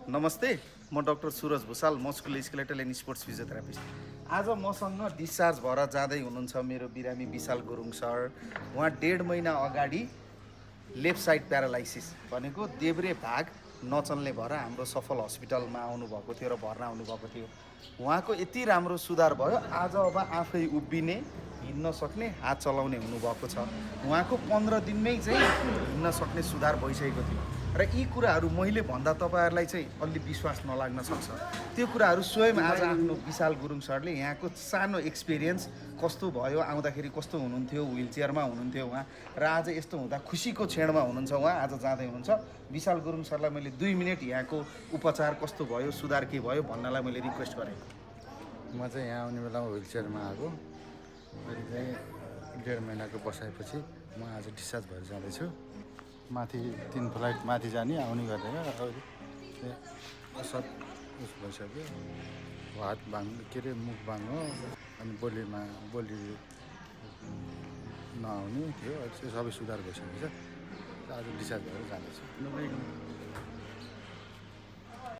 नमस्ते, म doctor Suraj Bhusal, musculoskeletal and sports physiotherapist. आज मसँग डिस्चार्ज भएर जाँदै हुनुहुन्छ मेरो बिरामी विशाल गुरुङ सर। उहाँ 1.5 महिना अगाडि लेफ्ट साइड प्यारालाइसिस भनेको देब्रे भाग नचल्ने भएर हाम्रो सफल हस्पिटलमा आउनुभएको थियो र भर्ना हुनुभएको थियो। उहाँको यति राम्रो सुधार भयो, आज अब आफै उभिने, हिँड्न सक्ने, हात चलाउने हुनुभएको छ। उहाँको 15 दिनमै चाहिँ हिँड्न सक्ने सुधार भइसकेको थियो र यी कुराहरू मैले भन्दा तपाईँहरूलाई चाहिँ अलि विश्वास नलाग्न सक्छ। त्यो कुराहरू स्वयं आज आफ्नो विशाल गुरुङ सरले यहाँको सानो एक्सपिरियन्स कस्तो भयो, आउँदाखेरि कस्तो हुनुहुन्थ्यो, व्हिल चेयरमा हुनुहुन्थ्यो उहाँ, र आज यस्तो हुँदा खुसीको क्षणमा हुनुहुन्छ उहाँ, आज जाँदै हुनुहुन्छ। विशाल गुरुङ सरलाई मैले 2 मिनट यहाँको उपचार कस्तो भयो, सुधार के भयो भन्नलाई मैले रिक्वेस्ट गरेँ। म चाहिँ यहाँ आउने बेलामा व्हिल चेयरमा आएको। अहिले चाहिँ 1.5 महिनाको बसाएपछि म आज डिस्चार्ज भएर जाँदैछु। माथि 3 फ्लाइट माथि जाने आउने गरेर असत उस भइसक्यो। हात भाङ्नु के अरे मुख भाङ्नु अनि बोली नआउने थियो। अहिले चाहिँ सबै सुधार भइसकेको छ। आज डिस्चार्ज भएर जाँदैछु।